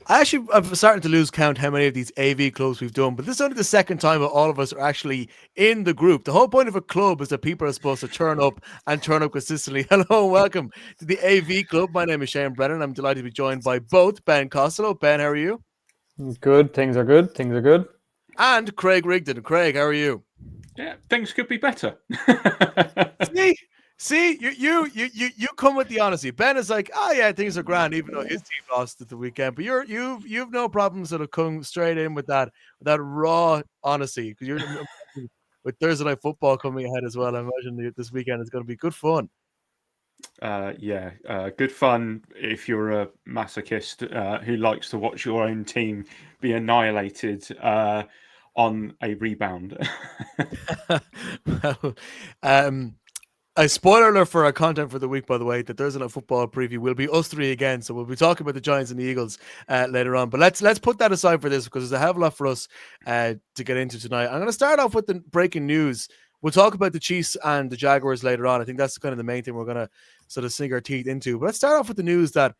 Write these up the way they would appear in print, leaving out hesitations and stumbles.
I'm starting to lose count how many of these AV clubs we've done, but this is only the second time that all of us are actually in the group. The whole point of a club is that people are supposed to turn up and turn up consistently. Hello and welcome to the AV Club. My name is Shane Brennan. I'm delighted to be joined by both Ben Costello. Ben, how are you? Good. Things are good. Things are good. And Craig Rigdon. Craig, how are you? Yeah, things could be better. See, see, you come with the honesty. Ben is like, oh yeah, things are grand, even though his team lost at the weekend. But you've no problems sort of come straight in with that raw honesty because you're with Thursday night football coming ahead as well. I imagine this weekend is going to be good fun. Good fun if you're a masochist who likes to watch your own team be annihilated on a rebound. Well, a spoiler alert for our content for the week, by the way, the Thursday Night Football preview will be us three again. So we'll be talking about the Giants and the Eagles later on. But let's put that aside for this because there's a hell of a lot for us to get into tonight. I'm going to start off with the breaking news. We'll talk about the Chiefs and the Jaguars later on. I think that's kind of the main thing we're going to sort of sink our teeth into. But let's start off with the news that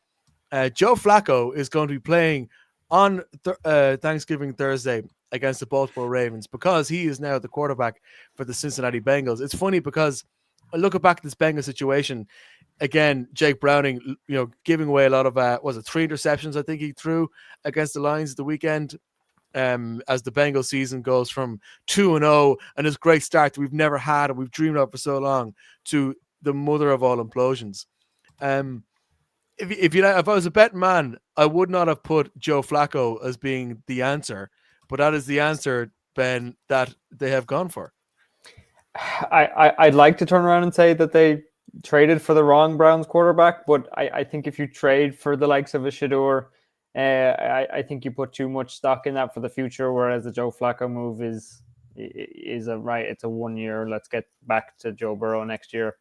Joe Flacco is going to be playing on Thanksgiving Thursday against the Baltimore Ravens because he is now the quarterback for the Cincinnati Bengals. It's funny because looking back at this Bengals situation, again, Jake Browning, giving away a lot of, was it 3 interceptions I think he threw against the Lions at the weekend, as the Bengals season goes from 2-0 and this great start that we've never had and we've dreamed of for so long to the mother of all implosions. If I was a betting man, I would not have put Joe Flacco as being the answer, but that is the answer, Ben, that they have gone for. I'd like to turn around and say that they traded for the wrong Browns quarterback, but I think if you trade for the likes of a Shador, I think you put too much stock in that for the future. Whereas the Joe Flacco move is right. It's a 1 year. Let's get back to Joe Burrow next year.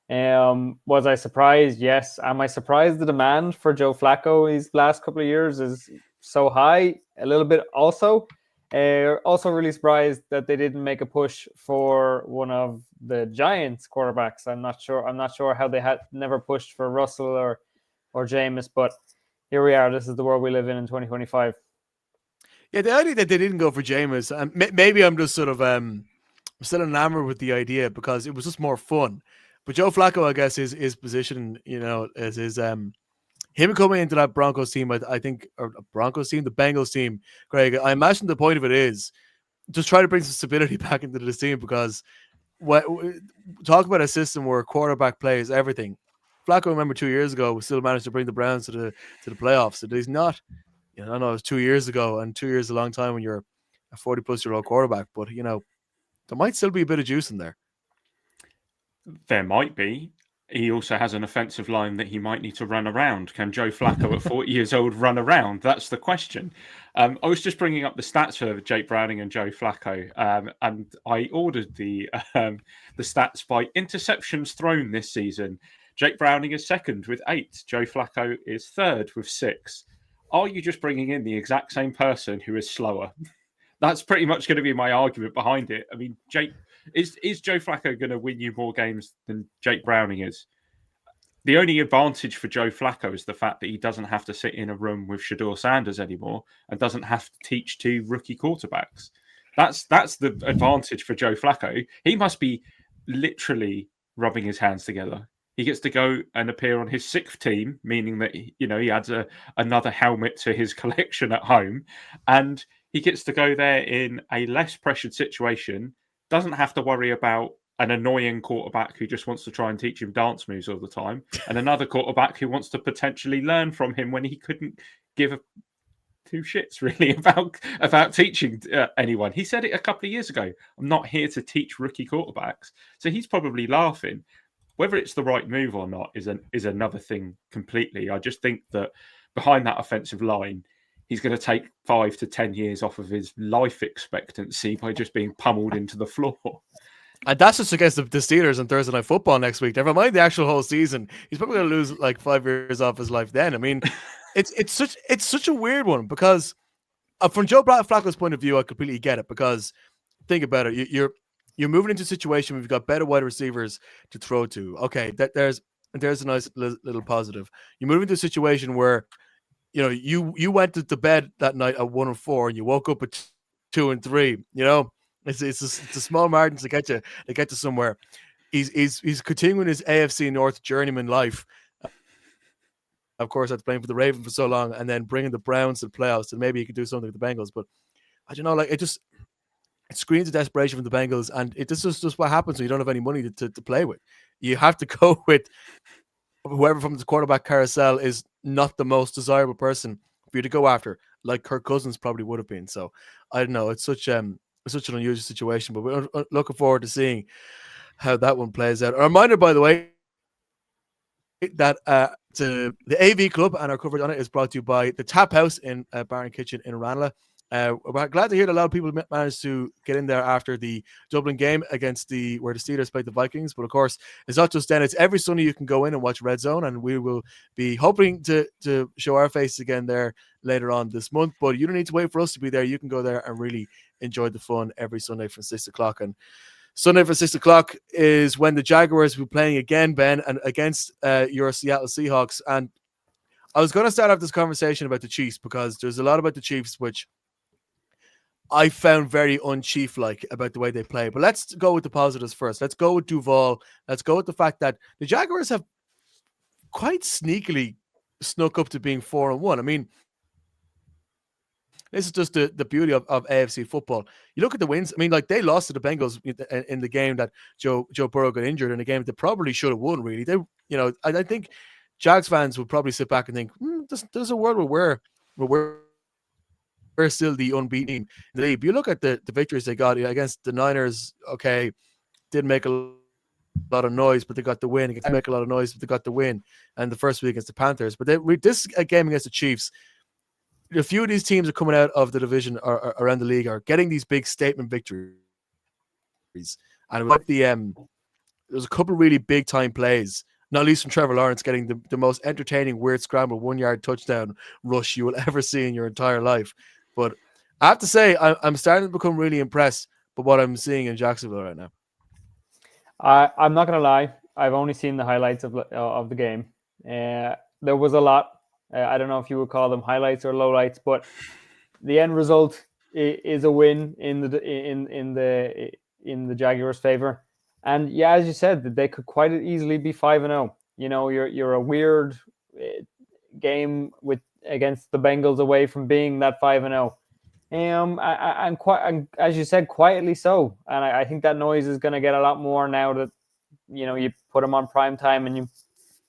Was I surprised? Yes. Am I surprised the demand for Joe Flacco these last couple of years is so high? A little bit also. Also really surprised that they didn't make a push for one of the Giants quarterbacks. I'm not sure how they had never pushed for Russell or Jameis, but here we are. This is the world we live in 2025. Yeah, the idea that they didn't go for Jameis, maybe I'm just sort of still enamored with the idea because it was just more fun. But Joe Flacco, I guess, his position, is his him coming into that Broncos team, I think, or Broncos team, the Bengals team, Greg, I imagine the point of it is just try to bring some stability back into this team because talk about a system where a quarterback plays everything. Flacco, remember 2 years ago, we still managed to bring the Browns to the playoffs. So he's not, I know it was 2 years ago, and 2 years is a long time when you're a 40-plus-year-old quarterback, but, there might still be a bit of juice in there. There might be. He also has an offensive line that he might need to run around. Can Joe Flacco at 40 years old run around? That's the question. I was just bringing up the stats for Jake Browning and Joe Flacco, and I ordered the stats by interceptions thrown this season. Jake Browning is second with 8. Joe Flacco is third with 6. Are you just bringing in the exact same person who is slower? That's pretty much going to be my argument behind it. I mean, is Joe Flacco going to win you more games than Jake Browning is? The only advantage for Joe Flacco is the fact that he doesn't have to sit in a room with Shador Sanders anymore and doesn't have to teach 2 rookie quarterbacks. That's the advantage for Joe Flacco. He must be literally rubbing his hands together. He gets to go and appear on his 6th team, meaning that he adds another helmet to his collection at home, and he gets to go there in a less pressured situation. Doesn't have to worry about an annoying quarterback who just wants to try and teach him dance moves all the time, and another quarterback who wants to potentially learn from him when he couldn't give 2 shits really about teaching anyone. He said it a couple of years ago. I'm not here to teach rookie quarterbacks. So he's probably laughing. Whether it's the right move or not is another thing completely. I just think that behind that offensive line, he's going to take 5 to 10 years off of his life expectancy by just being pummeled into the floor. And that's just against the Steelers on Thursday Night Football next week. Never mind the actual whole season. He's probably going to lose like 5 years off his life then. I mean, it's such a weird one because from Joe Flacco's point of view, I completely get it because think about it. You're moving into a situation where you've got better wide receivers to throw to. Okay, there's a nice little positive. You move into a situation where you went to bed that night at 1-4 and you woke up at 2-3. It's a small margin to get to somewhere. He's continuing his AFC North journeyman life. Of course, that's playing for the Ravens for so long, and then bringing the Browns to the playoffs, and maybe he could do something with the Bengals. But I don't know, like it screams of desperation from the Bengals, and this is just what happens when you don't have any money to play with. You have to go with whoever from the quarterback carousel is not the most desirable person for you to go after, like Kirk Cousins probably would have been. So I don't know. It's such an unusual situation, but we're looking forward to seeing how that one plays out. A reminder, by the way, that the AV Club and our coverage on it is brought to you by the TapHouse in Bar and Kitchen in Ranelagh. We're glad to hear that a lot of people managed to get in there after the Dublin game where the Steelers played the Vikings. But of course, it's not just then; it's every Sunday you can go in and watch Red Zone, and we will be hoping to show our faces again there later on this month. But you don't need to wait for us to be there; you can go there and really enjoy the fun every Sunday from 6:00. And Sunday for 6:00 is when the Jaguars will be playing again, Ben, and against your Seattle Seahawks. And I was going to start off this conversation about the Chiefs because there's a lot about the Chiefs which I found very un-Chief-like about the way they play. But let's go with the positives first. Let's go with Duval. Let's go with the fact that the Jaguars have quite sneakily snuck up to being 4-1. I mean, this is just the beauty of AFC football. You look at the wins. I mean, like they lost to the Bengals in the game that Joe Burrow got injured in a game they probably should have won. Really, I think Jags fans would probably sit back and think, there's a world where we're still the unbeaten team in the league. But you look at the victories they got against the Niners. Okay, didn't make a lot of noise, but they got the win. Didn't make a lot of noise, but they got the win. And the first week against the Panthers. But this game against the Chiefs. A few of these teams are coming out of the division or around the league are getting these big statement victories. And like there's a couple of really big time plays, not least from Trevor Lawrence getting the most entertaining weird scramble 1-yard touchdown rush you will ever see in your entire life. But I have to say, I'm starting to become really impressed by what I'm seeing in Jacksonville right now. I'm not going to lie. I've only seen the highlights of the game. There was a lot. I don't know if you would call them highlights or lowlights, but the end result is a win in the Jaguars' favor. And yeah, as you said, they could quite easily be 5-0. You're a weird game against the Bengals away from being that 5-0. And as you said, quietly so. And I think that noise is going to get a lot more now that you put them on prime time and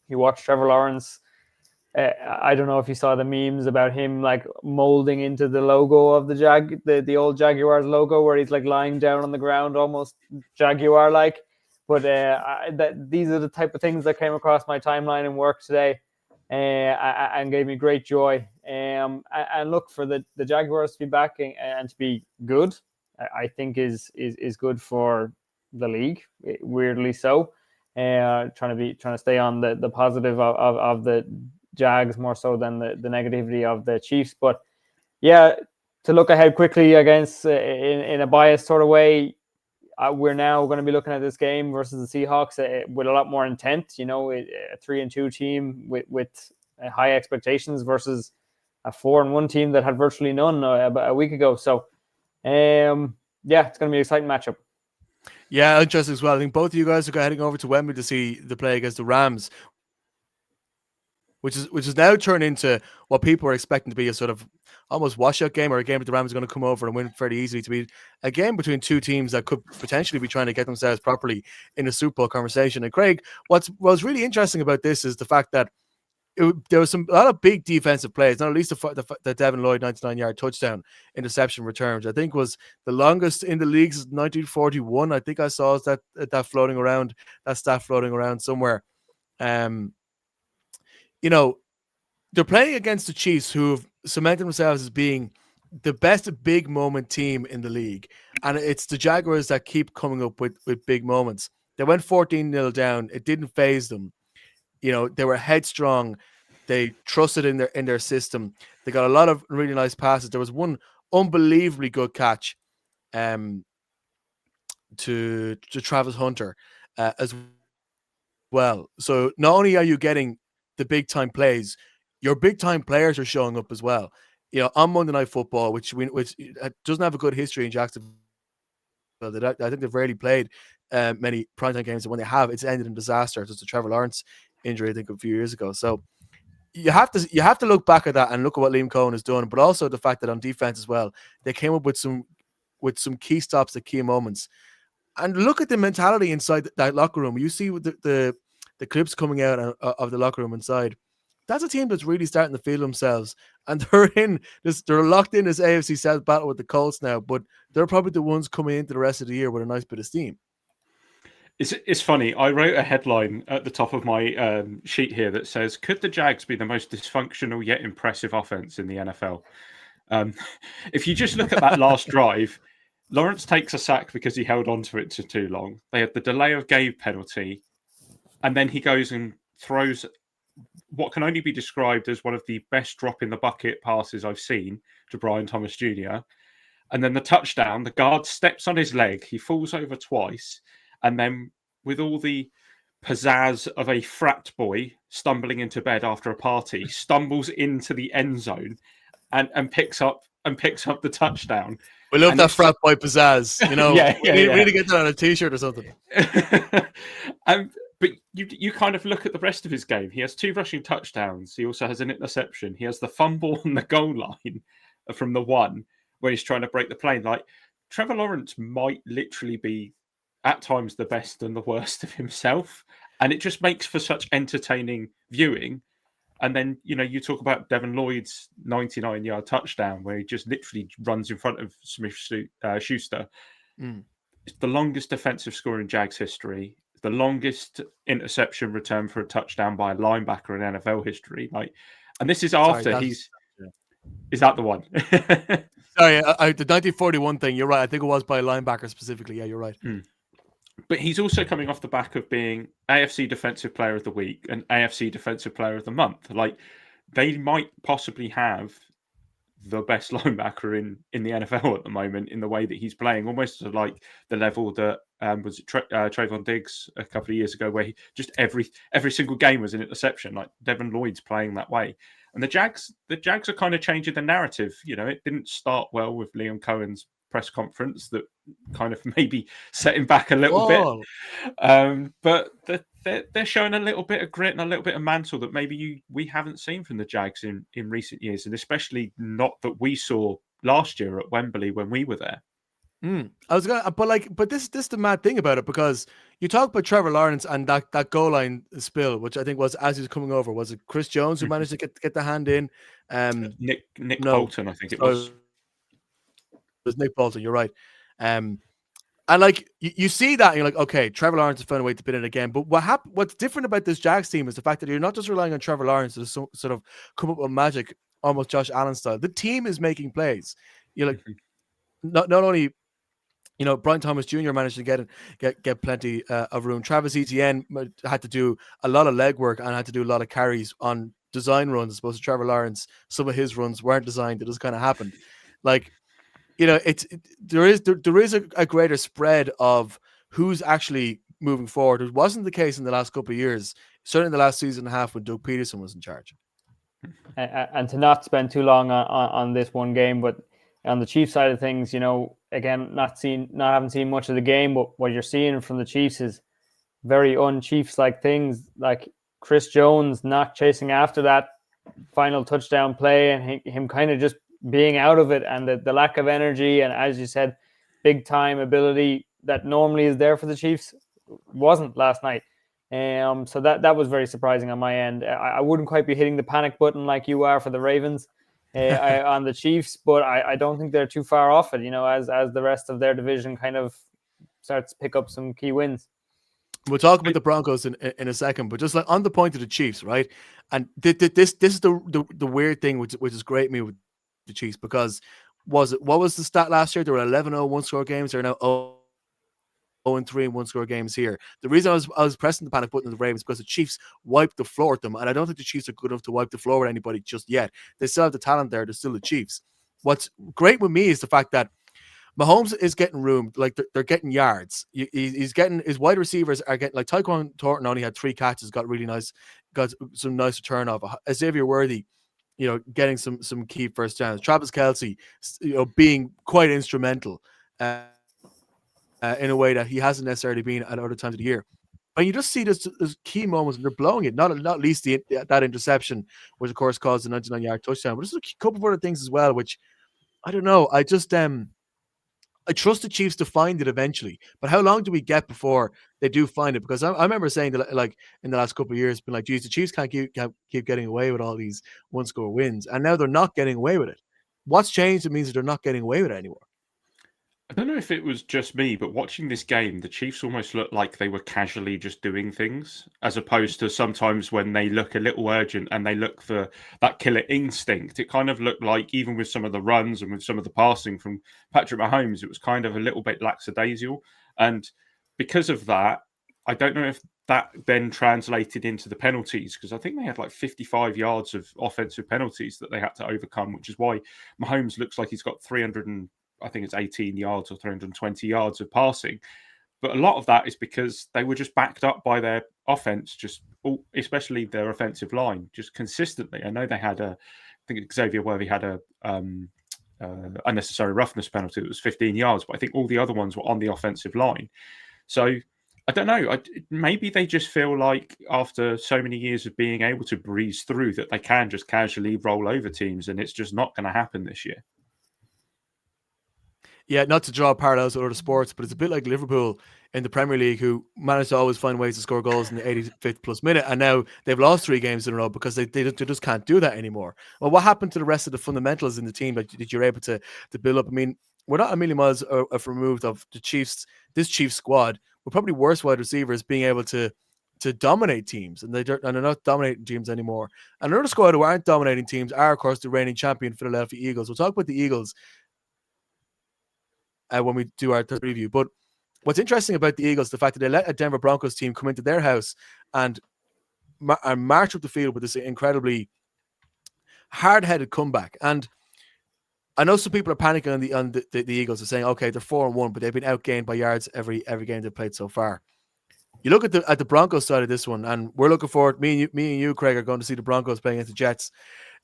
you watch Trevor Lawrence. I don't know if you saw the memes about him like molding into the logo of the old Jaguars logo, where he's like lying down on the ground, almost Jaguar-like. But these are the type of things that came across my timeline and work today, and gave me great joy. And look, for the Jaguars to be back and to be good, I think is good for the league. Weirdly so, trying to stay on the positive of the Jags more so than the negativity of the Chiefs. But yeah, to look ahead quickly against in a biased sort of way, we're now going to be looking at this game versus the Seahawks with a lot more intent. A 3-2 team with high expectations versus a 4-1 team that had virtually none about a week ago. So yeah, it's going to be an exciting matchup. Yeah, interesting as well. I think both of you guys are heading over to Wembley to see the play against the Rams, which is now turned into what people are expecting to be a sort of almost washout game, or a game that the Rams are going to come over and win fairly easily, to be a game between two teams that could potentially be trying to get themselves properly in a Super Bowl conversation. And Craig, what's really interesting about this is the fact that there was a lot of big defensive plays, not at least the Devin Lloyd 99-yard touchdown interception returns. I think was the longest in the league since 1941. I think I saw that floating around, that stat floating around somewhere. They're playing against the Chiefs, who have cemented themselves as being the best big moment team in the league. And it's the Jaguars that keep coming up with big moments. They went 14-0 down. It didn't faze them. They were headstrong. They trusted in their system. They got a lot of really nice passes. There was one unbelievably good catch to Travis Hunter as well. So not only are you getting the big time plays, your big time players are showing up as well. You know, on Monday Night Football, which doesn't have a good history in Jacksonville. I think they've rarely played many primetime games, and when they have, it's ended in disaster. It's a Trevor Lawrence injury, I think, a few years ago. So you have to look back at that and look at what Liam Cohen has done, but also the fact that on defense as well, they came up with some key stops at key moments. And look at the mentality inside that locker room. You see the clips coming out of the locker room inside. That's a team that's really starting to feel themselves, and they're locked in this AFC South battle with the Colts now. But they're probably the ones coming into the rest of the year with a nice bit of steam. It's funny. I wrote a headline at the top of my sheet here that says, "Could the Jags be the most dysfunctional yet impressive offense in the NFL?" If you just look at that last drive, Lawrence takes a sack because he held on to it for too long. They had the delay of game penalty, and then he goes and throws what can only be described as one of the best drop in the bucket passes I've seen to Brian Thomas Jr. And then the touchdown, the guard steps on his leg, he falls over twice, and then with all the pizzazz of a frat boy stumbling into bed after a party, stumbles into the end zone and picks up the touchdown. We love that frat boy pizzazz, you know. Really get that on a t-shirt or something. But you kind of look at the rest of his game. He has 2 rushing touchdowns. He also has an interception. He has the fumble on the goal line from the 1 where he's trying to break the plane. Like, Trevor Lawrence might literally be at times the best and the worst of himself. And it just makes for such entertaining viewing. And then, you know, you talk about Devin Lloyd's 99-yard touchdown where he just literally runs in front of Smith-Schuster. It's the longest defensive score in Jags history. The longest interception return for a touchdown by a linebacker in NFL history. And this is after Is that the one? Sorry, the 1941 thing. You're right. I think it was by a linebacker specifically. Yeah, you're right. But he's also coming off the back of being AFC Defensive Player of the Week and AFC Defensive Player of the Month. Like, they might possibly have the best linebacker in the NFL at the moment in the way that he's playing, almost to like the level that was Trayvon Diggs a couple of years ago, where he just every single game was an interception. Like, Devin Lloyd's playing that way. And the Jags are kind of changing the narrative. You know, it didn't start well with Liam Cohen's press conference that kind of maybe set him back a little bit. But they're showing a little bit of grit and a little bit of mantle that maybe we haven't seen from the Jags in recent years, and especially not that we saw last year at Wembley when we were there. But this is the mad thing about it, because you talk about Trevor Lawrence and that goal line spill, which I think was as he was coming over. Was it Chris Jones who managed to get the hand in? Nick Bolton, I think it was. It was Nick Bolton. You're right. And like you see that, and you're like, okay, Trevor Lawrence has found a way to pin it again. But what's different about this Jags team is the fact that you're not just relying on Trevor Lawrence to sort of come up with magic, almost Josh Allen style. The team is making plays. You're like, not only, you know, Brian Thomas Jr. managed to get plenty of room. Travis Etienne had to do a lot of legwork and had to do a lot of carries on design runs, as opposed to Trevor Lawrence. Some of his runs weren't designed. It just kind of happened. Like, you know, there is a greater spread of who's actually moving forward. It wasn't the case in the last couple of years, certainly in the last season and a half when Doug Peterson was in charge. And to not spend too long on this one game, but on the Chiefs side of things, you know, again, not having seen much of the game, but what you're seeing from the Chiefs is very un-Chiefs-like things, like Chris Jones not chasing after that final touchdown play and him kind of just being out of it, and the lack of energy, and as you said, big time ability that normally is there for the Chiefs wasn't last night. So that was very surprising on my end. I wouldn't quite be hitting the panic button like you are for the Ravens on the Chiefs, but I don't think they're too far off it, you know, as the rest of their division kind of starts to pick up some key wins. We'll talk about the Broncos in a second, but just like on the point of the Chiefs, right? And this is the weird thing, which is great me with the Chiefs, because what was the stat last year? There were 11-0 one-score games. They're now 0-3 in one-score games here. The reason I was pressing the panic button of the Ravens because the Chiefs wiped the floor with them, and I don't think the Chiefs are good enough to wipe the floor with anybody just yet. They still have the talent there. They're still the Chiefs. What's great with me is the fact that Mahomes is getting room, like they're getting yards. He's getting, his wide receivers are getting, like Tyquan Thornton only had 3 catches, got some nice return off. Xavier Worthy, getting some key first downs. Travis Kelce, being quite instrumental in a way that he hasn't necessarily been at other times of the year. And you just see this key moments and they're blowing it. Not least that interception, which of course caused a 99-yard touchdown. But there's a couple of other things as well, which I don't know. I trust the Chiefs to find it eventually, but how long do we get before they do find it? Because I remember saying that, like, in the last couple of years, been like, geez, the Chiefs can't keep getting away with all these one-score wins, and now they're not getting away with it. What's changed? It means that they're not getting away with it anymore. I don't know if it was just me, but watching this game, the Chiefs almost looked like they were casually just doing things, as opposed to sometimes when they look a little urgent and they look for that killer instinct. It kind of looked like, even with some of the runs and with some of the passing from Patrick Mahomes, it was kind of a little bit lackadaisical. And because of that, I don't know if that then translated into the penalties, because I think they had like 55 yards of offensive penalties that they had to overcome, which is why Mahomes looks like he's got 300 I think it's 18 yards or 320 yards of passing. But a lot of that is because they were just backed up by their offense, especially their offensive line, just consistently. I know they had I think Xavier Worthy had a unnecessary roughness penalty that was 15 yards, but I think all the other ones were on the offensive line. So I don't know. Maybe they just feel like after so many years of being able to breeze through that they can just casually roll over teams, and it's just not going to happen this year. Yeah, not to draw parallels with other sports, but it's a bit like Liverpool in the Premier League, who managed to always find ways to score goals in the 85th plus minute, and now they've lost 3 games in a row because they just can't do that anymore. Well, what happened to the rest of the fundamentals in the team that you're able to build up? I mean, we're not a million miles removed of the Chiefs. This Chiefs squad, we're probably worse wide receivers being able to dominate teams, and they're not dominating teams anymore. And another squad who aren't dominating teams are, of course, the reigning champion Philadelphia Eagles. We'll talk about the Eagles when we do our third review. But what's interesting about the Eagles, the fact that they let a Denver Broncos team come into their house and march up the field with this incredibly hard-headed comeback. And I know some people are panicking on the Eagles and saying, okay, they're 4-1, but they've been outgained by yards every game they've played so far. You look at the Broncos side of this one, and we're looking forward. Me and you, Craig, are going to see the Broncos playing against the Jets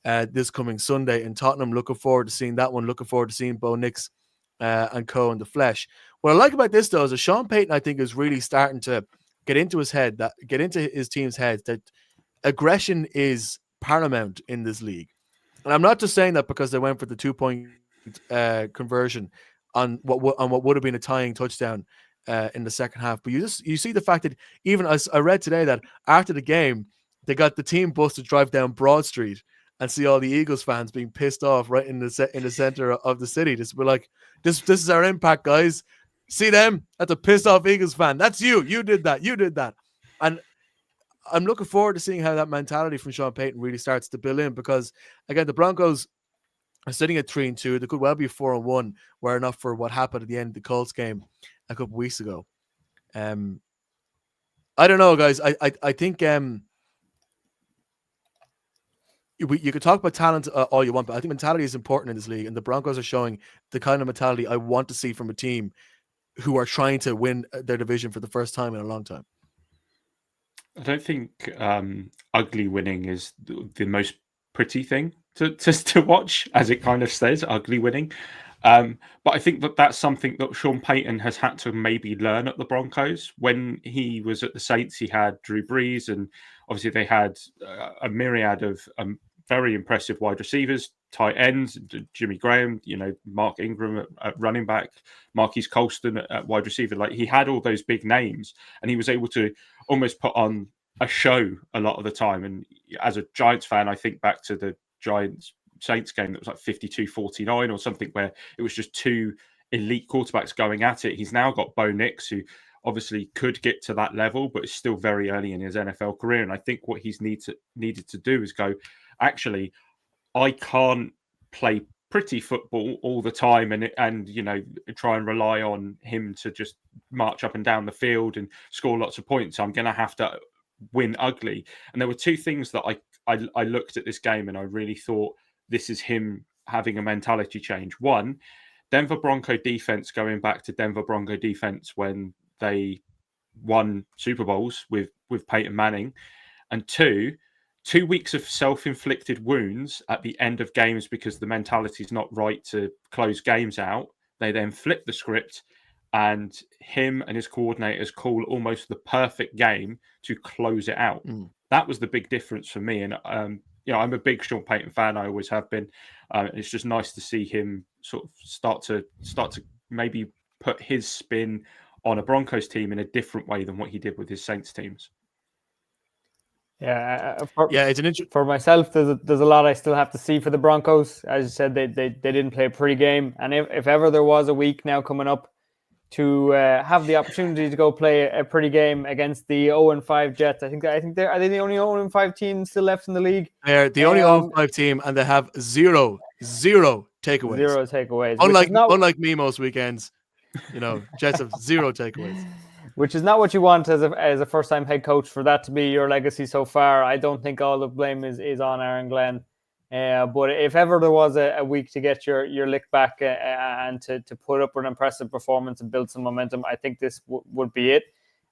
this coming Sunday in Tottenham. Looking forward to seeing that one. Looking forward to seeing Bo Nix and co in the flesh. What I like about this, though, is that Sean Payton, I think, is really starting to get into his team's head, that aggression is paramount in this league. And I'm not just saying that because they went for the 2-point conversion on what would have been a tying touchdown in the second half, but you see the fact that, even as I read today, that after the game they got the team bus to drive down Broad Street and see all the Eagles fans being pissed off right in the center of the city. We're like, this is our impact, guys. See them? That's a pissed off Eagles fan. That's you. You did that. And I'm looking forward to seeing how that mentality from Sean Payton really starts to build in, because again, the Broncos are sitting at 3-2. They could well be 4-1 were it not for what happened at the end of the Colts game a couple of weeks ago. I don't know, guys. I think you could talk about talent all you want, but I think mentality is important in this league, and the Broncos are showing the kind of mentality I want to see from a team who are trying to win their division for the first time in a long time. I don't think ugly winning is the most pretty thing to watch, as it kind of says, ugly winning. But I think that's something that Sean Payton has had to maybe learn at the Broncos. When he was at the Saints, he had Drew Brees, and obviously they had a myriad of very impressive wide receivers, tight ends, Jimmy Graham, Mark Ingram at running back, Marquise Colston at wide receiver. Like, he had all those big names, and he was able to almost put on a show a lot of the time. And as a Giants fan, I think back to the Giants Saints game that was like 52-49 or something, where it was just 2 elite quarterbacks going at it. He's now got Bo Nix, who obviously could get to that level, but is still very early in his NFL career. And I think what he's needed to do is go, actually, I can't play pretty football all the time and try and rely on him to just march up and down the field and score lots of points. I'm going to have to win ugly. And there were 2 things that I looked at this game and I really thought, this is him having a mentality change. One, Denver Bronco defense going back to Denver Bronco defense when they won Super Bowls with Peyton Manning, and 2 weeks of self-inflicted wounds at the end of games because the mentality is not right to close games out. They then flip the script, and him and his coordinators call almost the perfect game to close it out. That was the big difference for me. And I'm a big Sean Payton fan. I always have been. It's just nice to see him sort of start to maybe put his spin on a Broncos team in a different way than what he did with his Saints teams. It's for myself. There's a lot I still have to see for the Broncos. As you said, they didn't play a pretty game, and if ever there was a week now coming up to have the opportunity to go play a pretty game against the 0-5 Jets, I think are they the only 0-5 team still left in the league? They're the only 0-5 team, and they have zero takeaways. Zero takeaways. Unlike me most weekends, Jets have zero takeaways. Which is not what you want as a first-time head coach, for that to be your legacy so far. I don't think all the blame is on Aaron Glenn. But if ever there was a week to get your lick back and to put up an impressive performance and build some momentum, I think this would be it.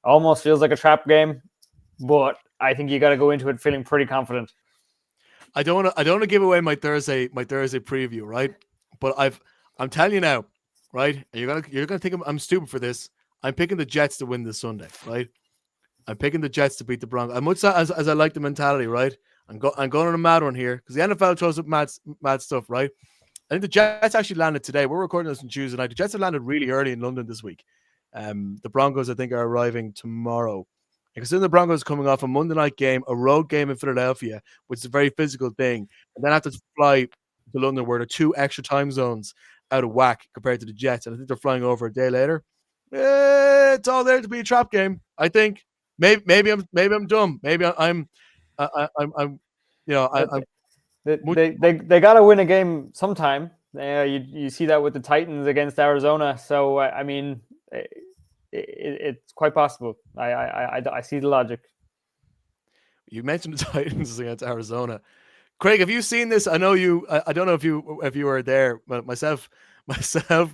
Almost feels like a trap game, but I think you got to go into it feeling pretty confident. I don't want to give away my Thursday preview, right? But I'm telling you now, right? You're gonna think I'm stupid for this. I'm picking the Jets to win this Sunday, right? I'm picking the Jets to beat the Broncos. As much as I like the mentality, right? I'm going on a mad one here because the NFL throws up mad stuff, right? I think the Jets actually landed today. We're recording this on Tuesday night. The Jets have landed really early in London this week. The Broncos, I think, are arriving tomorrow. And considering the Broncos coming off a Monday night game, a road game in Philadelphia, which is a very physical thing, and then have to fly to London where there are 2 extra time zones out of whack compared to the Jets, and I think they're flying over a day later. It's all there to be a trap game. I think maybe I'm dumb. Maybe I'm they got to win a game sometime. You see that with the Titans against Arizona. So I mean, it's quite possible. I see the logic. You mentioned the Titans against Arizona. Craig, have you seen this? I know you. I don't know if you were there, but myself,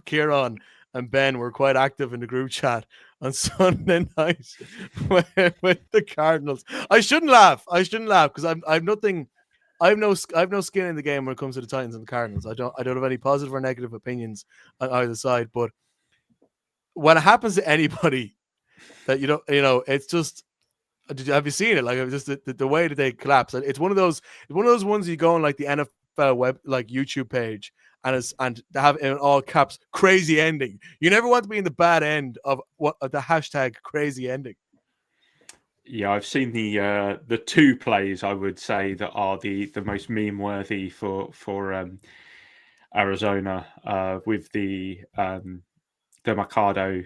Kieran, and Ben were quite active in the group chat on Sunday night with the Cardinals. I shouldn't laugh because I've no skin in the game when it comes to the Titans and the Cardinals. I don't have any positive or negative opinions on either side. But when it happens to anybody that it's just. Have you seen it? Like, just the way that they collapse. It's one of those ones you go on like the NFL web, like YouTube page, and they have in all caps crazy ending. You never want to be in the bad end of the hashtag crazy ending. Yeah, I've seen the 2 plays I would say that are the most meme worthy for Arizona with the Mercado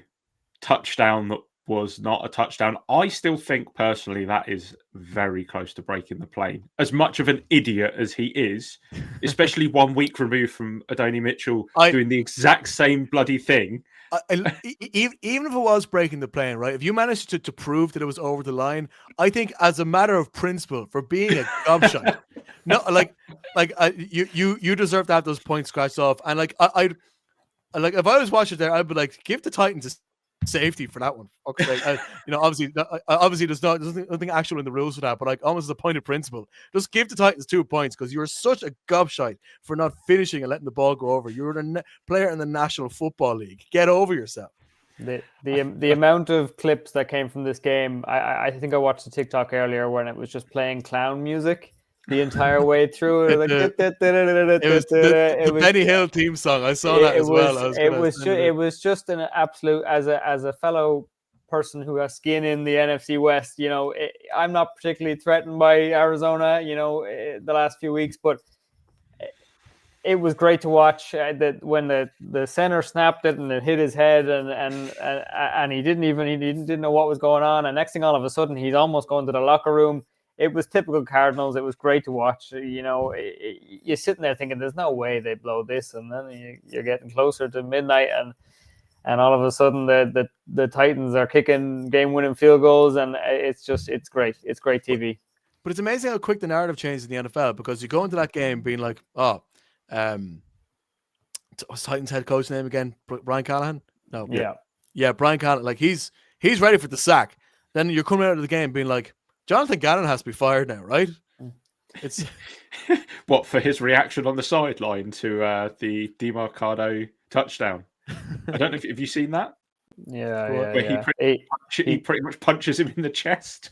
touchdown that was not a touchdown. I still think personally that is very close to breaking the plane. As much of an idiot as he is, especially 1 week removed from Adonai Mitchell doing the exact same bloody thing. Even if it was breaking the plane, right? If you managed to prove that it was over the line, I think as a matter of principle, for being a gobshite, no, you deserve to have those points scratched off. And if I was watching there, I'd be like, give the Titans a safety for that one. Okay, obviously there's nothing actual in the rules for that, but almost as a point of principle, just give the Titans 2 points because you're such a gobshite for not finishing and letting the ball go over. You're a player in the National Football League. Get over yourself. The amount of clips that came from this game, I think I watched a TikTok earlier when it was just playing clown music the entire way through. It was the Benny Hill theme song. I saw that as well. It was just an absolute, as a fellow person who has skin in the NFC West, I'm not particularly threatened by Arizona, the last few weeks, but it was great to watch that when the center snapped it and it hit his head and he didn't know what was going on. And next thing, all of a sudden, he's almost going to the locker room. It was typical Cardinals. It was great to watch. You're sitting there thinking, there's no way they blow this. And then you're getting closer to midnight and all of a sudden the Titans are kicking game-winning field goals. And it's great. It's great TV. But it's amazing how quick the narrative changed in the NFL because you go into that game being like, what's Titans head coach name again? Brian Callahan? No. Yeah. Brian Callahan. Like he's ready for the sack. Then you're coming out of the game being like, Jonathan Gannon has to be fired now, right? It's what for his reaction on the sideline to the DeMarcado touchdown. I don't know if you seen that. Yeah. He pretty much punches him in the chest.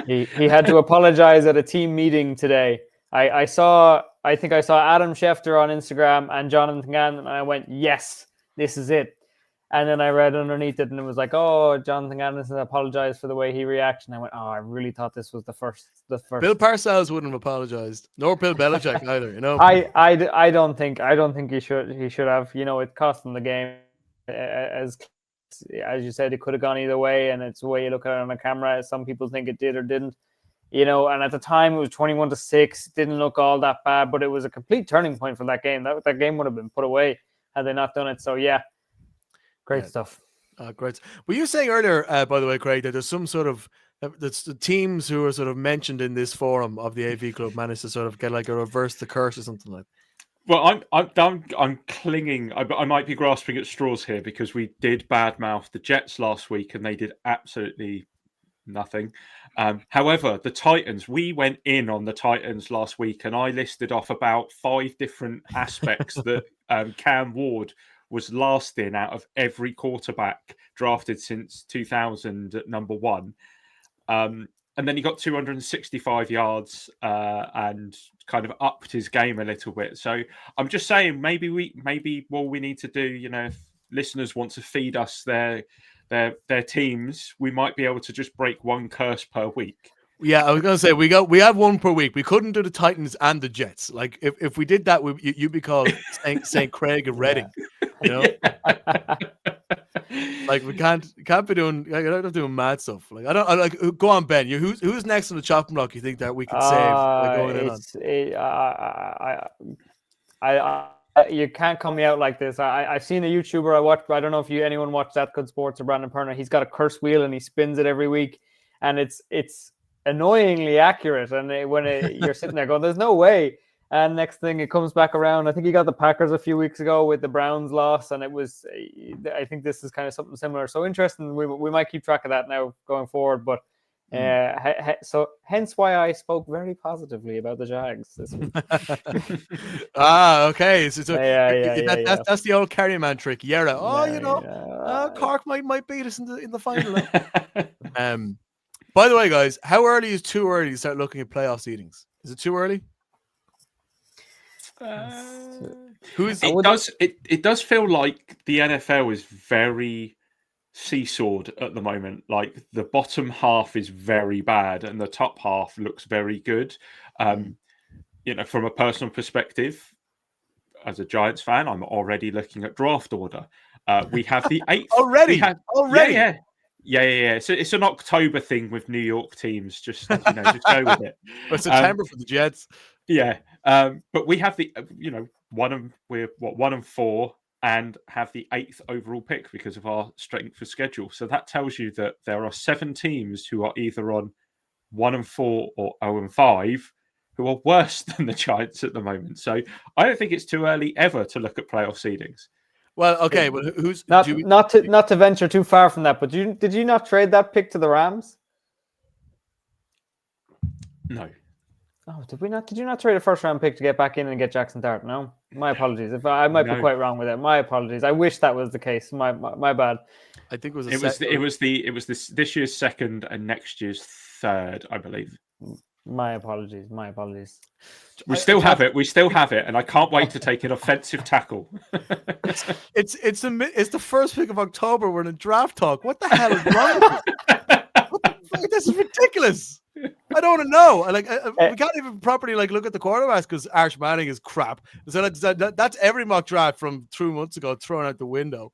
he had to apologize at a team meeting today. I think I saw Adam Schefter on Instagram and Jonathan Gannon, and I went, yes, this is it. And then I read underneath it, and it was like, oh, Jonathan Gannon has apologized for the way he reacted. And I went, oh, I really thought this was the first. Bill Parcells wouldn't have apologized, nor Bill Belichick either. You know, I don't think he should have. You know, it cost him the game. As you said, it could have gone either way, and it's the way you look at it on the camera. Some people think it did or didn't. You know, and at the time it was 21-6. Didn't look all that bad, but it was a complete turning point for that game. That game would have been put away had they not done it. So yeah. Great stuff. Great. Were you saying earlier, by the way, Craig, that there's some sort of that's the teams who are sort of mentioned in this forum of the AV Club managed to sort of get like a reverse the curse or something like that? Well, I'm clinging. I might be grasping at straws here because we did badmouth the Jets last week and they did absolutely nothing. However, the Titans, we went in on the Titans last week and I listed off about 5 different aspects that Cam Ward was last in out of every quarterback drafted since 2000 at number 1. And then he got 265 yards and kind of upped his game a little bit. So I'm just saying maybe what we need to do, you know, if listeners want to feed us their teams, we might be able to just break one curse per week. Yeah, I was gonna say we have one per week. We couldn't do the Titans and the Jets. Like if we did that, you'd be called St. Craig of Reading. You know, like we can't be doing. I don't doing mad stuff. Like I like. Go on, Ben. Who's next on the chopping block? You think that we could save by going in on? You can't call me out like this. I've seen a YouTuber I watched. I don't know if anyone watched That Good Sports or Brandon Perner. He's got a curse wheel and he spins it every week, and it's annoyingly accurate. And you're sitting there going, "There's no way." And next thing, it comes back around. I think he got the Packers a few weeks ago with the Browns loss, and it was. I think this is kind of something similar. So interesting. We might keep track of that now going forward. But so hence why I spoke very positively about the Jags this week. Okay. So that's the old carry man trick. Yera. Cork might beat us in the final. By the way, guys, how early is too early to start looking at playoff seedings? Is it too early? It does feel like the NFL is very seesawed at the moment. Like the bottom half is very bad and the top half looks very good. You know, from a personal perspective, as a Giants fan, I'm already looking at draft order. We have the 8th already. Yeah. So it's an October thing with New York teams. Just just go with it. But September for the Jets. Yeah, but we have we're 1-4 and have the 8th overall pick because of our strength of schedule. So that tells you that there are 7 teams who are either on 1-4 or 0-5 who are worse than the Giants at the moment. So I don't think it's too early ever to look at playoff seedings. Well, okay, but who's not to venture too far from that? But did you not trade that pick to the Rams? No. Oh, did we not? Did you not trade a first-round pick to get back in and get Jackson Dart? No, my apologies. If I might be quite wrong with it, my apologies. I wish that was the case. My bad. I think it was. This year's 2nd and next year's 3rd, I believe. My apologies. We still have it, and I can't wait to take an offensive tackle. It's the first week of October. We're in a draft talk. What the hell is wrong with this? This is ridiculous. I don't want to know. We can't even properly look at the quarterbacks because Arch Manning is crap. So that's every mock draft from 3 months ago thrown out the window.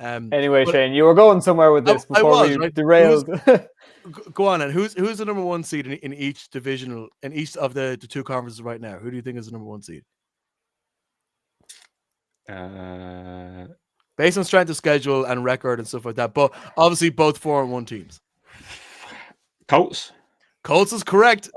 Anyway, Shane, you were going somewhere with this before we derailed. Go on, and who's the number 1 seed in each divisional in each of the 2 conferences right now? Who do you think is the number 1 seed? Based on strength of schedule and record and stuff like that, but obviously both 4-1 teams. Colts. Colts is correct.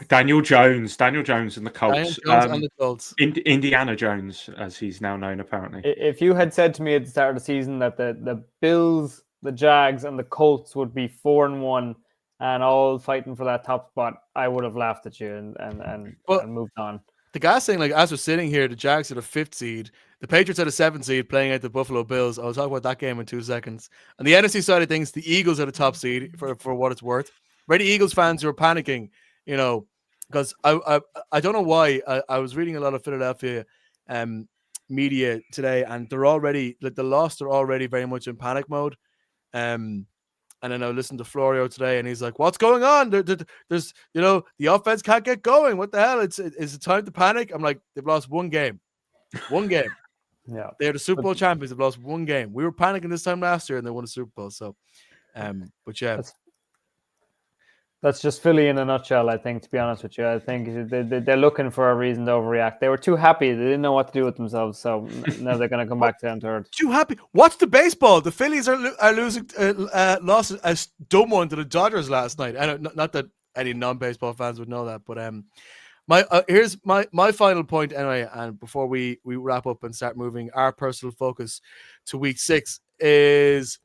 Daniel Jones and the Colts. Daniel Jones and the Colts. Indiana Jones, as he's now known, apparently. If you had said to me at the start of the season that the Bills, the Jags, and the Colts would be 4-1 and all fighting for that top spot, I would have laughed at you and moved on. The guy's saying, like, as we're sitting here, the Jags are the 5th seed, the Patriots are the 7th seed playing at the Buffalo Bills. I'll talk about that game in 2 seconds. On the NFC side of things, the Eagles are the top seed for what it's worth. Ready Eagles fans who are panicking, you know, because I don't know why. I was reading a lot of Philadelphia media today, and they're already, like, the lost are already very much in panic mode. And then I listened to Florio today, and he's like, "What's going on? There's, you know, the offense can't get going. What the hell? Is it time to panic?" I'm like, they've lost one game. Yeah, they're the Super Bowl champions. They've lost one game. We were panicking this time last year, and they won the Super Bowl. So, but yeah, that's just Philly in a nutshell. I think, to be honest with you, I think they're looking for a reaon to overreact. They were too happy; they didn't know what to do with themselves. So now they're going to come back down to earth. Too happy. Watch the baseball. The Phillies are losing, lost a dumb one to the Dodgers last night. I don't, not that any non-baseball fans would know that, but here's my final point anyway. And before we wrap up and start moving our personal focus to week 6 is,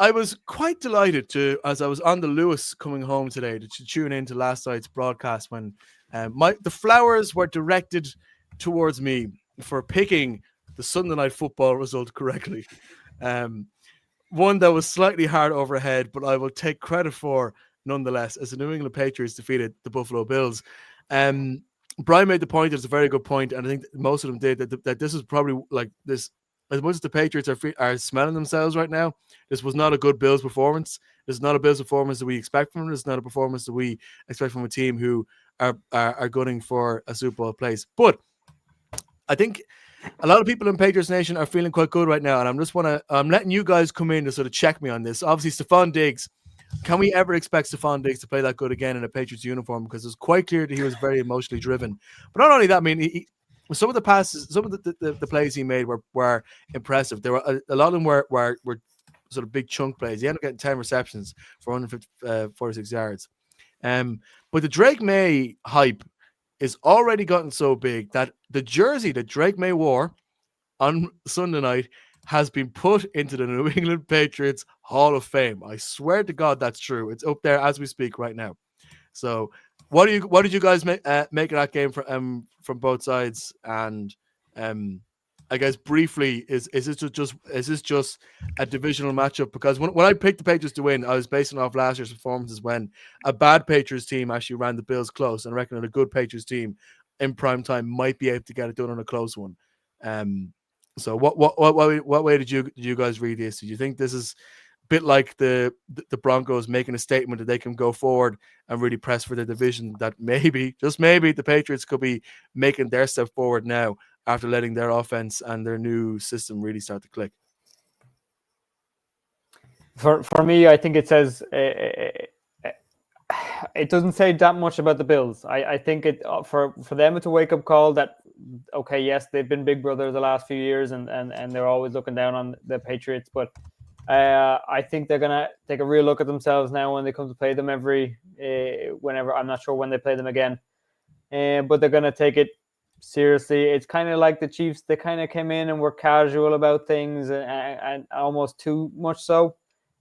I was quite delighted as I was on the Lewis coming home today, to tune into last night's broadcast when the flowers were directed towards me for picking the Sunday Night Football result correctly. One that was slightly hard overhead, but I will take credit for nonetheless, as the New England Patriots defeated the Buffalo Bills. Brian made the point, it's a very good point, and I think most of them did, that this is probably like this. As much as the Patriots are smelling themselves right now, this was not a good Bills performance. This is not a Bills performance that we expect from them. This is not a performance that we expect from a team who are gunning for a Super Bowl place. But I think a lot of people in Patriots Nation are feeling quite good right now, and I'm letting you guys come in to sort of check me on this. Obviously, Stephon Diggs. Can we ever expect Stephon Diggs to play that good again in a Patriots uniform? Because it's quite clear that he was very emotionally driven. But not only that, I mean, some of the passes, some of the plays he made were impressive. There were a lot of them were sort of big chunk plays. He ended up getting 10 receptions for 146 yards. But the Drake May hype is already gotten so big that the jersey that Drake May wore on Sunday night has been put into the New England Patriots Hall of Fame. I swear to God that's true. It's up there as we speak right now. So what did you guys make of that game from both sides? And I guess briefly, is this just a divisional matchup? Because when I picked the Patriots to win, I was basing off last year's performances when a bad Patriots team actually ran the Bills close, and I reckon that a good Patriots team in prime time might be able to get it done on a close one. So what way did you guys read this? Do you think this is a bit like the Broncos making a statement that they can go forward and really press for their division, that maybe, just maybe, the Patriots could be making their step forward now after letting their offense and their new system really start to click? For me, I think it says it doesn't say that much about the Bills. I think it for them it's a wake up call that, okay, yes, they've been big brother the last few years and they're always looking down on the Patriots, but I think they're gonna take a real look at themselves now when they come to play them whenever. I'm not sure when they play them again, but they're gonna take it seriously. It's kind of like the Chiefs. They kind of came in and were casual about things and almost too much so,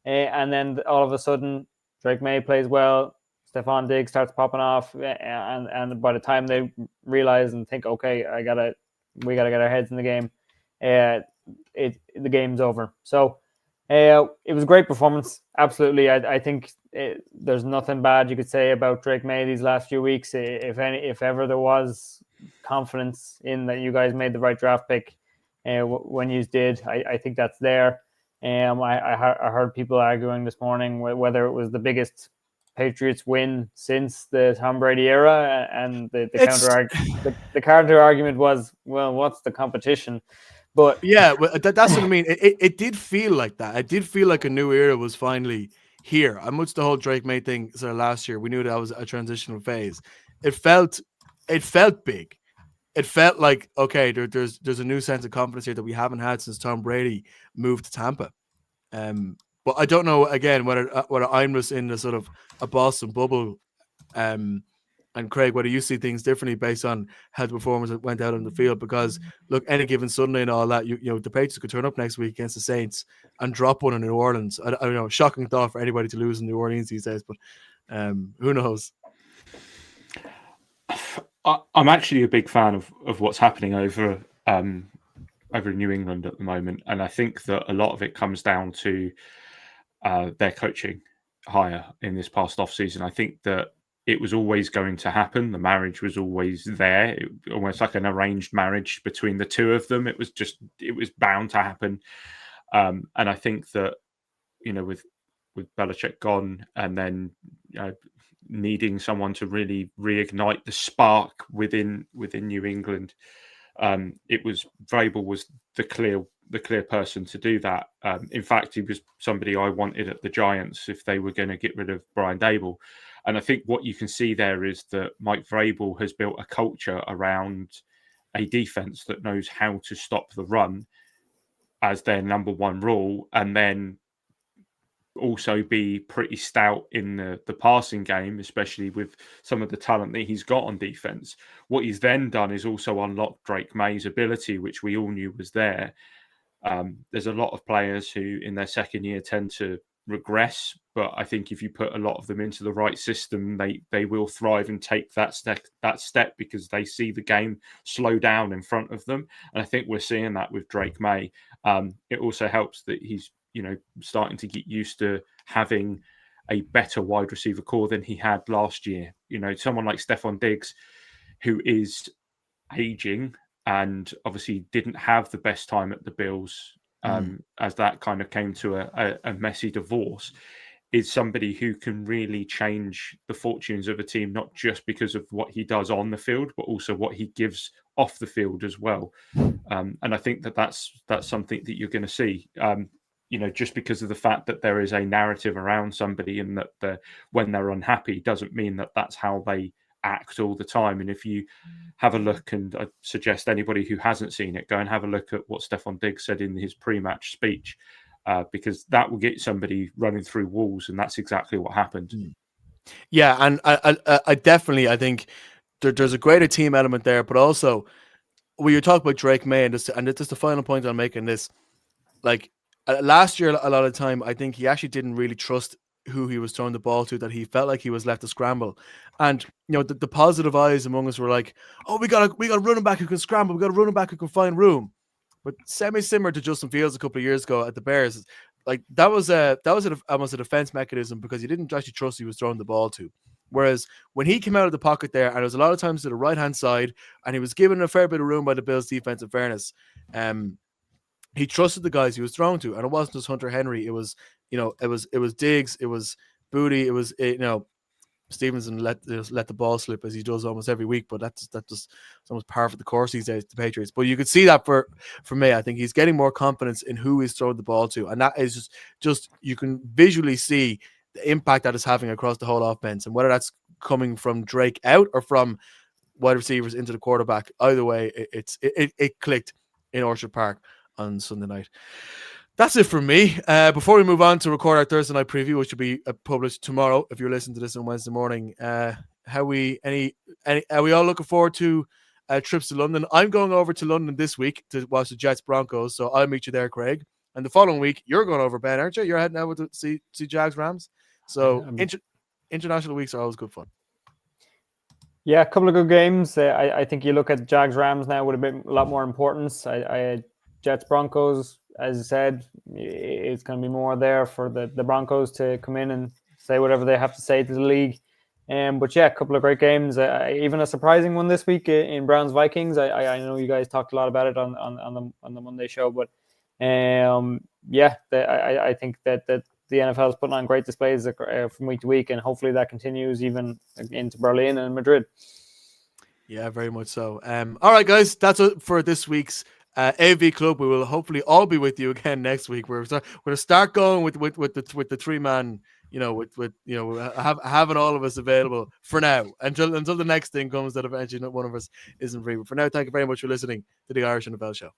and then all of a sudden Drake May plays well. Stephon Diggs starts popping off, and by the time they realize and think, okay, we gotta get our heads in the game, the game's over. So it was a great performance. Absolutely, I think there's nothing bad you could say about Drake May these last few weeks. If ever there was confidence in that you guys made the right draft pick when you did, I think that's there. I heard people arguing this morning whether it was the biggest Patriots win since the Tom Brady era, and the counter argument was, well, what's the competition? But yeah, that's what I mean. It did feel like that. It did feel like a new era was finally here. Amidst the whole Drake May thing sort of last year, we knew that was a transitional phase. It felt big. It felt like, okay, there's a new sense of confidence here that we haven't had since Tom Brady moved to Tampa. But I don't know again whether I'm just in a sort of a Boston bubble. And Craig, whether you see things differently based on how the performance went out on the field, because look, any given Sunday and all that, you know, the Patriots could turn up next week against the Saints and drop one in New Orleans. I don't know, shocking thought for anybody to lose in New Orleans these days, but who knows? I'm actually a big fan of what's happening over New England at the moment, and I think that a lot of it comes down to their coaching hire in this past offseason. I think that it was always going to happen. The marriage was always there, almost like an arranged marriage between the two of them. It was bound to happen. And I think that, you know, with Belichick gone, and then needing someone to really reignite the spark within New England, it was Vrabel was the clear person to do that. In fact, he was somebody I wanted at the Giants if they were going to get rid of Brian Daboll. And I think what you can see there is that Mike Vrabel has built a culture around a defense that knows how to stop the run as their number one rule, and then also be pretty stout in the passing game, especially with some of the talent that he's got on defense. What he's then done is also unlock Drake May's ability, which we all knew was there. There's a lot of players who in their second year tend to regress, but I think if you put a lot of them into the right system, they will thrive and take that step because they see the game slow down in front of them. And I think we're seeing that with Drake May. It also helps that he's, you know, starting to get used to having a better wide receiver core than he had last year. You know, someone like Stephon Diggs, who is aging and obviously didn't have the best time at the Bills, as that kind of came to a messy divorce, is somebody who can really change the fortunes of a team, not just because of what he does on the field, but also what he gives off the field as well. And I think that's something that you're going to see. You know, just because of the fact that there is a narrative around somebody and that when they're unhappy doesn't mean that that's how they act all the time. And if you have a look, and I suggest anybody who hasn't seen it, go and have a look at what Stephon Diggs said in his pre-match speech, because that will get somebody running through walls, and that's exactly what happened. Yeah, and I definitely, I think there's a greater team element there, but also when you talk about Drake May, and this is the final point I'm making this, like, last year, a lot of the time, I think he actually didn't really trust who he was throwing the ball to, that he felt like he was left to scramble. And, you know, the positive eyes among us were like, oh, we got a running back who can scramble. We got a running back who can find room. But similar to Justin Fields a couple of years ago at the Bears, like that was almost a defense mechanism, because he didn't actually trust who he was throwing the ball to. Whereas when he came out of the pocket there, and it was a lot of times to the right-hand side, and he was given a fair bit of room by the Bills' defense, in fairness, he trusted the guys he was thrown to, and it wasn't just Hunter Henry. It was, you know, it was Diggs, it was Booty, it was, you know, Stevenson let the ball slip as he does almost every week, but that's it's almost par for the course these days, the Patriots. But you could see that for me, I think he's getting more confidence in who he's throwing the ball to, and that is just you can visually see the impact that is having across the whole offense, and whether that's coming from Drake out or from wide receivers into the quarterback. Either way, it clicked in Orchard Park on Sunday night. That's it from me. Before we move on to record our Thursday night preview, which will be published tomorrow if you're listening to this on Wednesday morning, are we all looking forward to trips to London? I'm going over to London this week to watch the Jets Broncos, so I'll meet you there, Craig. And the following week, you're going over, Ben, aren't you? You're heading over to see Jags Rams. So international weeks are always good fun. Yeah, a couple of good games. I think you look at Jags Rams now with a lot more importance. Jets Broncos, as I said, it's going to be more there for the Broncos to come in and say whatever they have to say to the league. But yeah, a couple of great games. Even a surprising one this week in Browns Vikings. I know you guys talked a lot about it on the Monday show, but yeah, I think that the NFL is putting on great displays from week to week, and hopefully that continues even into Berlin and Madrid. Yeah, very much so. All right, guys, that's it for this week's AV Club. We will hopefully all be with you again next week. We're going to start going with the 3-man. You know, with having all of us available for now until the next thing comes that eventually one of us isn't free. But for now, thank you very much for listening to the Irish NFL Show.